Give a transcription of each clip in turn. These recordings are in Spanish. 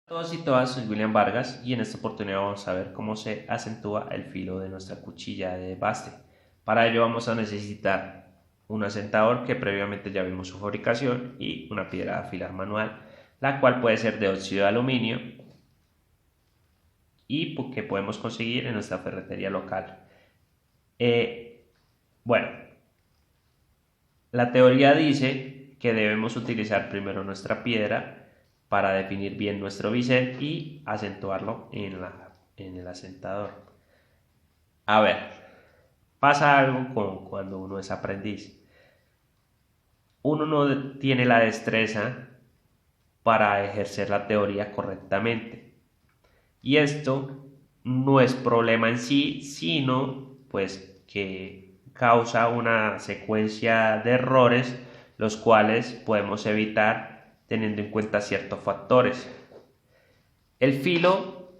Hola a todos y todas, soy William Vargas y en esta oportunidad vamos a ver cómo se acentúa el filo de nuestra cuchilla de baste. Para ello vamos a necesitar un asentador que previamente ya vimos su fabricación y una piedra de afilar manual, la cual puede ser de óxido de aluminio y que podemos conseguir en nuestra ferretería local. Bueno, la teoría dice que debemos utilizar primero nuestra piedra para definir bien nuestro bisel y acentuarlo en el asentador. A ver, pasa algo cuando uno es aprendiz. Uno no tiene la destreza para ejercer la teoría correctamente. Y esto no es problema en sí, sino pues que causa una secuencia de errores los cuales podemos evitar teniendo en cuenta ciertos factores. El filo,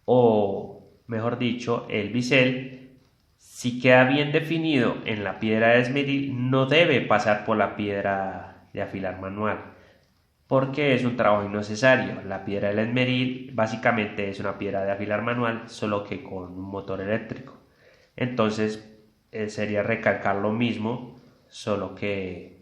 o mejor dicho, el bisel, si queda bien definido en la piedra de esmeril, no debe pasar por la piedra de afilar manual, porque es un trabajo innecesario. La piedra del esmeril básicamente es una piedra de afilar manual, solo que con un motor eléctrico. Entonces sería recalcar lo mismo, solo que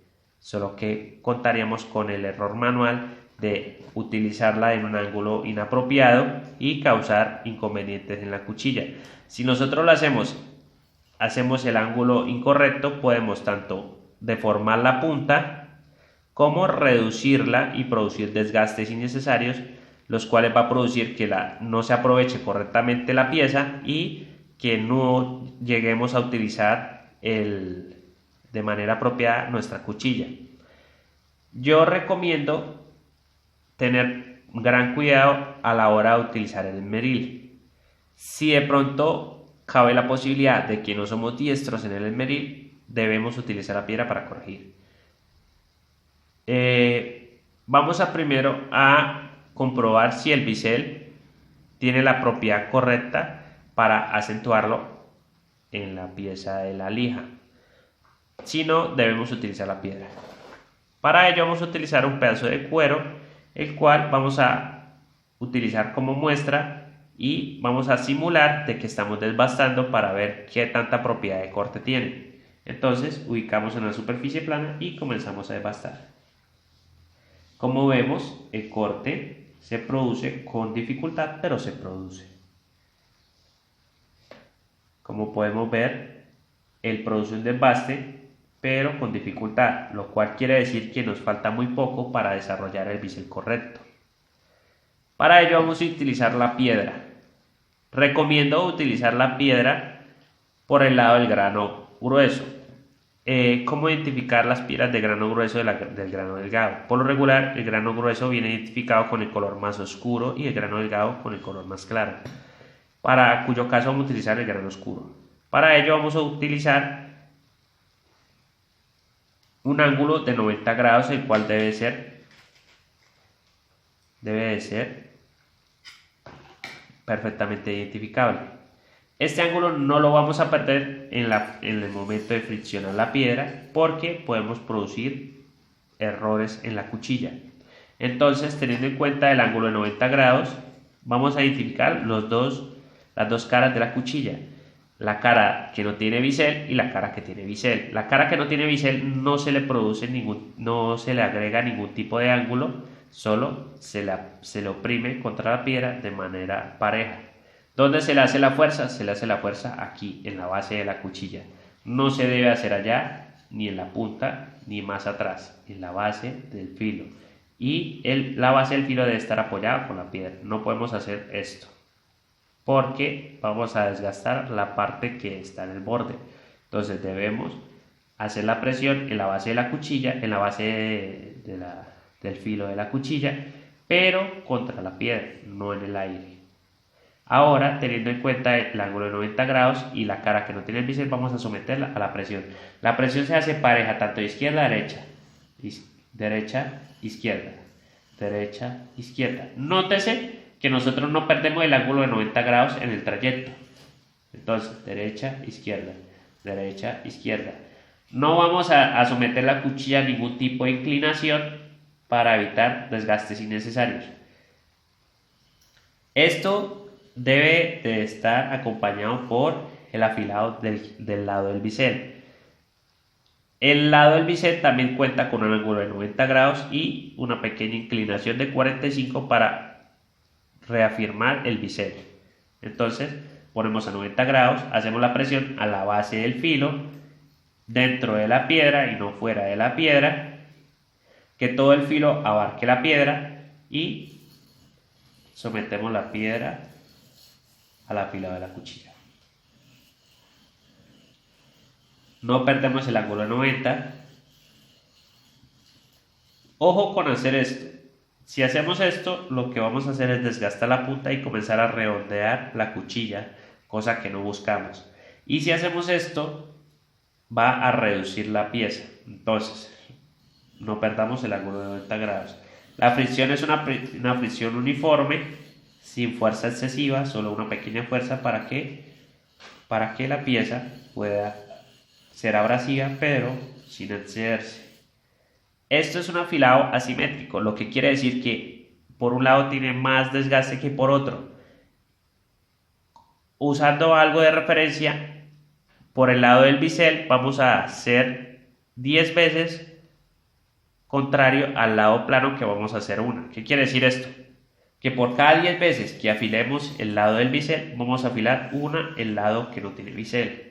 contaríamos con el error manual de utilizarla en un ángulo inapropiado y causar inconvenientes en la cuchilla. Si nosotros lo hacemos el ángulo incorrecto, podemos tanto deformar la punta como reducirla y producir desgastes innecesarios, los cuales va a producir que no se aproveche correctamente la pieza y que no lleguemos a utilizar de manera apropiada nuestra cuchilla. Yo recomiendo tener gran cuidado a la hora de utilizar el esmeril. Si de pronto cabe la posibilidad de que no somos diestros en el esmeril, debemos utilizar la piedra para corregir. Vamos a primero a comprobar si el bisel tiene la propiedad correcta para acentuarlo en la pieza de la lija. Si no, debemos utilizar la piedra. Para ello vamos a utilizar un pedazo de cuero, el cual vamos a utilizar como muestra y vamos a simular de que estamos desbastando para ver qué tanta propiedad de corte tiene. Entonces ubicamos en una superficie plana y comenzamos a desbastar. Como vemos, el corte se produce con dificultad, pero se produce. Como podemos ver, él produce un desbaste, pero con dificultad, lo cual quiere decir que nos falta muy poco para desarrollar el bisel correcto. Para ello vamos a utilizar la piedra. Recomiendo utilizar la piedra por el lado del grano grueso. ¿Cómo identificar las piedras de grano grueso del grano delgado? Por lo regular, el grano grueso viene identificado con el color más oscuro y el grano delgado con el color más claro, para cuyo caso vamos a utilizar el grano oscuro. Para ello vamos a utilizar un ángulo de 90 grados, el cual debe de ser perfectamente identificable. Este ángulo no lo vamos a perder en el momento de friccionar la piedra, porque podemos producir errores en la cuchilla. Entonces, teniendo en cuenta el ángulo de 90 grados, vamos a identificar las dos caras de la cuchilla. La cara que no tiene bisel y la cara que tiene bisel. La cara que no tiene bisel no se le agrega ningún tipo de ángulo, solo se le oprime contra la piedra de manera pareja. ¿Dónde se le hace la fuerza? Se le hace la fuerza aquí, en la base de la cuchilla. No se debe hacer allá, ni en la punta, ni más atrás, en la base del filo. Y la base del filo debe estar apoyada con la piedra. No podemos hacer esto, porque vamos a desgastar la parte que está en el borde. Entonces debemos hacer la presión en la base de la cuchilla, en la base del filo de la cuchilla, pero contra la piedra, no en el aire. Ahora, teniendo en cuenta el ángulo de 90 grados y la cara que no tiene el bisel, vamos a someterla a la presión. La presión se hace pareja tanto de izquierda a derecha, derecha, izquierda, derecha, izquierda. Nótese que nosotros no perdemos el ángulo de 90 grados en el trayecto. Entonces, derecha, izquierda. No vamos a someter la cuchilla a ningún tipo de inclinación para evitar desgastes innecesarios. Esto debe de estar acompañado por el afilado del lado del bisel. El lado del bisel también cuenta con un ángulo de 90 grados y una pequeña inclinación de 45 para reafirmar el bisel. Entonces ponemos a 90 grados, hacemos la presión a la base del filo, dentro de la piedra y no fuera de la piedra, que todo el filo abarque la piedra y sometemos la piedra al afilado de la cuchilla. No perdemos el ángulo de 90. Ojo con hacer esto. Si hacemos esto, lo que vamos a hacer es desgastar la punta y comenzar a redondear la cuchilla, cosa que no buscamos. Y si hacemos esto, va a reducir la pieza. Entonces, no perdamos el ángulo de 90 grados. La fricción es una fricción uniforme, sin fuerza excesiva, solo una pequeña fuerza para que la pieza pueda ser abrasiva, pero sin excederse. Esto es un afilado asimétrico, lo que quiere decir que por un lado tiene más desgaste que por otro. Usando algo de referencia, por el lado del bisel vamos a hacer 10 veces contrario al lado plano, que vamos a hacer una. ¿Qué quiere decir esto? Que por cada 10 veces que afilemos el lado del bisel, vamos a afilar el lado que no tiene bisel.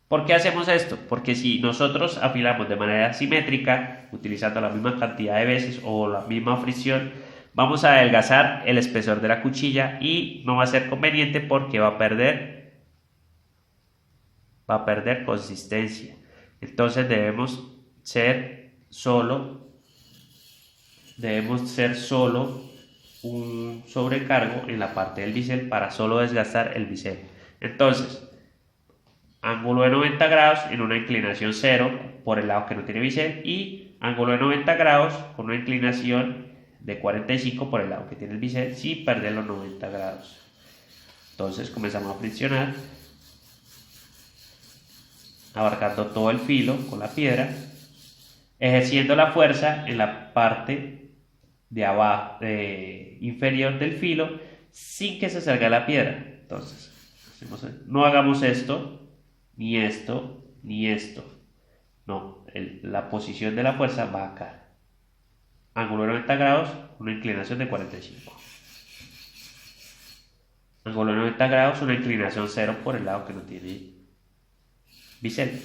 ¿Por qué hacemos esto? Porque si nosotros afilamos de manera simétrica, utilizando la misma cantidad de veces o la misma fricción, vamos a adelgazar el espesor de la cuchilla y no va a ser conveniente porque va a perder consistencia. Entonces debemos ser solo un sobrecargo en la parte del bisel para solo desgastar el bisel. Entonces, ángulo de 90 grados en una inclinación 0 por el lado que no tiene bisel y ángulo de 90 grados con una inclinación de 45 por el lado que tiene el bisel sin perder los 90 grados. Entonces comenzamos a friccionar, abarcando todo el filo con la piedra, ejerciendo la fuerza en la parte de abajo, inferior del filo, sin que se salga la piedra. Entonces, no hagamos esto, ni esto, ni esto. No, la posición de la fuerza va acá. Ángulo de 90 grados, una inclinación de 45. Ángulo de 90 grados, una inclinación 0 por el lado que no tiene bisel.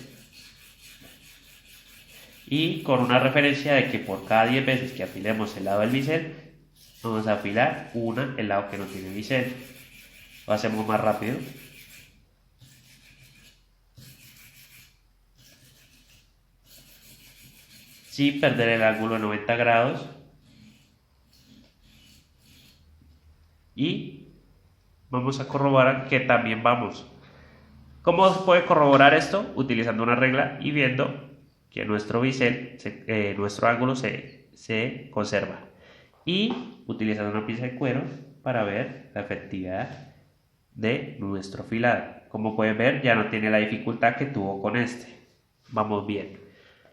Y con una referencia de que por cada 10 veces que afilemos el lado del bisel, vamos a afilar el lado que no tiene bisel. Lo hacemos más rápido. Sin perder el ángulo de 90 grados. Y vamos a corroborar que también vamos. ¿Cómo se puede corroborar esto? Utilizando una regla y viendo que nuestro bisel, nuestro ángulo se conserva. Y utilizando una pinza de cuero para ver la efectividad de nuestro afilado. Como pueden ver, ya no tiene la dificultad que tuvo con este. Vamos bien.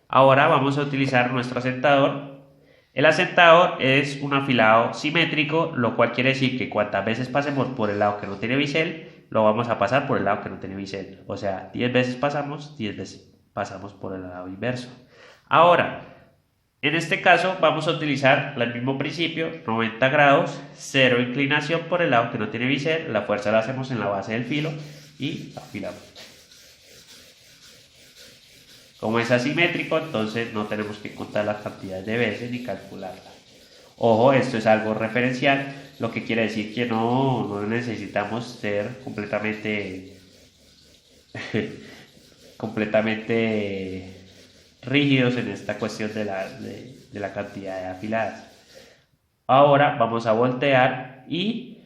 Ahora vamos a utilizar nuestro asentador. El asentador es un afilado simétrico, lo cual quiere decir que cuantas veces pasemos por el lado que no tiene bisel, lo vamos a pasar por el lado que no tiene bisel. O sea, 10 veces pasamos, 10 veces pasamos por el lado inverso. Ahora, en este caso vamos a utilizar el mismo principio, 90 grados, 0 inclinación por el lado que no tiene bisel, la fuerza la hacemos en la base del filo y afilamos. Como es asimétrico, entonces no tenemos que contar las cantidades de veces ni calcularlas. Ojo, esto es algo referencial, lo que quiere decir que no necesitamos ser completamente rígidos en esta cuestión de la cantidad de afiladas. Ahora vamos a voltear y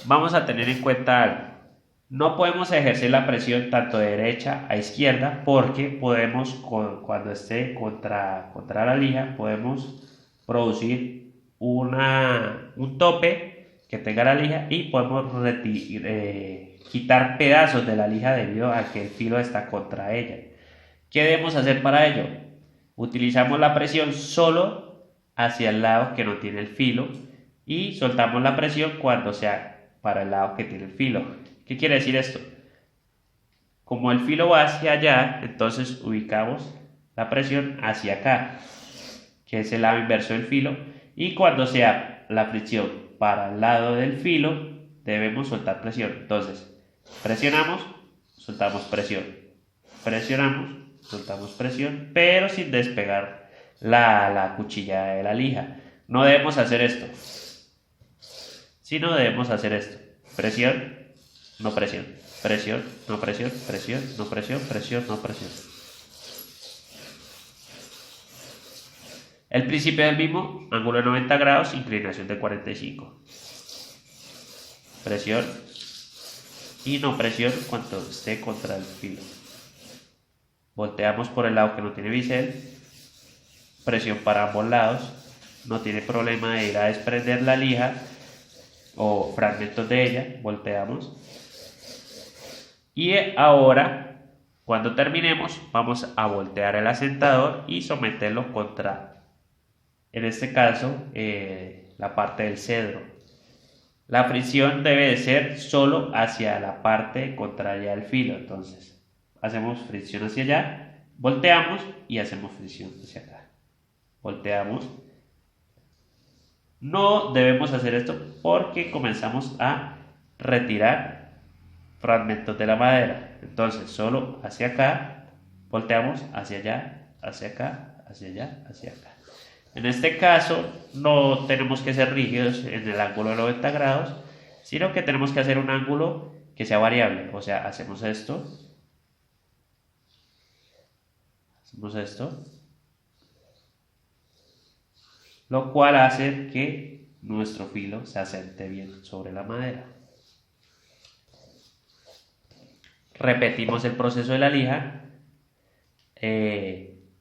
vamos a tener en cuenta algo. No podemos ejercer la presión tanto de derecha a izquierda porque podemos, cuando esté contra la lija, podemos producir un tope que tenga la lija y podemos quitar pedazos de la lija debido a que el filo está contra ella. ¿Qué debemos hacer para ello? Utilizamos la presión solo hacia el lado que no tiene el filo y soltamos la presión cuando sea para el lado que tiene el filo. ¿Qué quiere decir esto? Como el filo va hacia allá, entonces ubicamos la presión hacia acá, que es el lado inverso del filo, y cuando sea la fricción para el lado del filo, debemos soltar presión. Entonces, presionamos, soltamos presión, presionamos, soltamos presión, pero sin despegar la cuchilla de la lija. No debemos hacer esto, sino debemos hacer esto: presión, no presión, presión, no presión, presión, no presión, presión, no presión. El principio del mismo: ángulo de 90 grados, inclinación de 45. Presión y no presión cuando esté contra el filo. Volteamos por el lado que no tiene bisel. Presión para ambos lados. No tiene problema de ir a desprender la lija o fragmentos de ella. Volteamos. Y ahora, cuando terminemos, vamos a voltear el asentador y someterlo contra, en este caso, la parte del cedro. La fricción debe de ser solo hacia la parte contraria del filo. Entonces, hacemos fricción hacia allá, volteamos y hacemos fricción hacia acá. Volteamos. No debemos hacer esto porque comenzamos a retirar fragmentos de la madera. Entonces, solo hacia acá, volteamos hacia allá, hacia acá, hacia allá, hacia acá. En este caso, no tenemos que ser rígidos en el ángulo de 90 grados, sino que tenemos que hacer un ángulo que sea variable. O sea, hacemos esto, lo cual hace que nuestro filo se asente bien sobre la madera. Repetimos el proceso de la lija.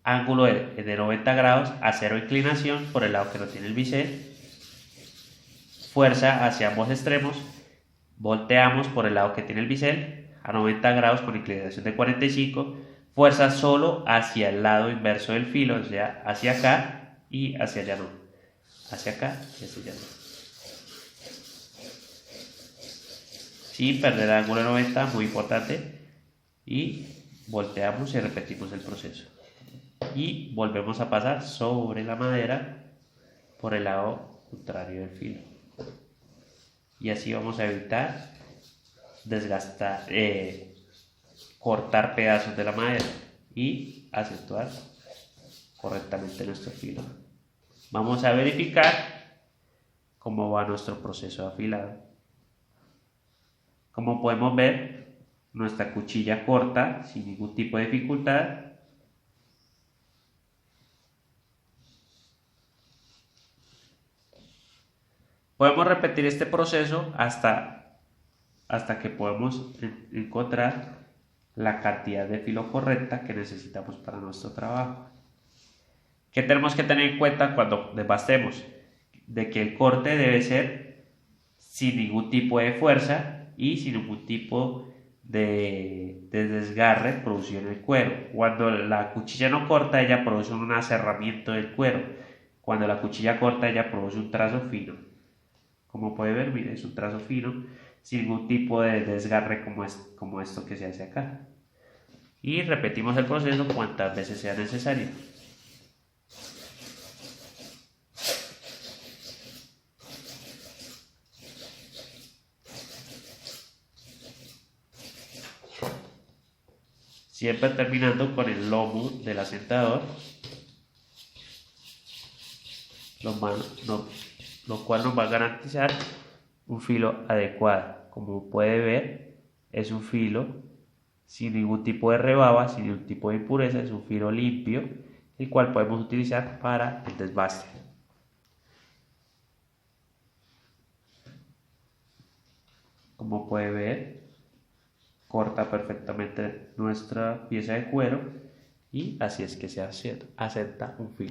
Ángulo de 90 grados a 0 inclinación por el lado que no tiene el bisel. Fuerza hacia ambos extremos. Volteamos por el lado que tiene el bisel a 90 grados con inclinación de 45. Fuerza solo hacia el lado inverso del filo, o sea, hacia acá y hacia allá no. Hacia acá y hacia allá no. Sin perder el ángulo de 90, muy importante. Y volteamos y repetimos el proceso. Y volvemos a pasar sobre la madera por el lado contrario del filo. Y así vamos a evitar desgastar, cortar pedazos de la madera y acentuar correctamente nuestro filo. Vamos a verificar cómo va nuestro proceso de afilado. Como podemos ver, nuestra cuchilla corta sin ningún tipo de dificultad. Podemos repetir este proceso hasta que podamos encontrar la cantidad de filo correcta que necesitamos para nuestro trabajo. ¿Qué tenemos que tener en cuenta cuando desbastemos? De que el corte debe ser sin ningún tipo de fuerza y sin ningún tipo de desgarre producido en el cuero. Cuando la cuchilla no corta, ella produce un aserramiento del cuero. Cuando la cuchilla corta, ella produce un trazo fino. Como puede ver, mire, es un trazo fino, sin ningún tipo de desgarre como esto que se hace acá. Y repetimos el proceso cuantas veces sea necesario. Siempre terminando con el lomo del asentador, lo cual nos va a garantizar un filo adecuado. Como puede ver, es un filo sin ningún tipo de rebaba, sin ningún tipo de impureza, es un filo limpio, el cual podemos utilizar para el desbaste. Como puede ver, corta perfectamente nuestra pieza de cuero y así es que se asenta un filo.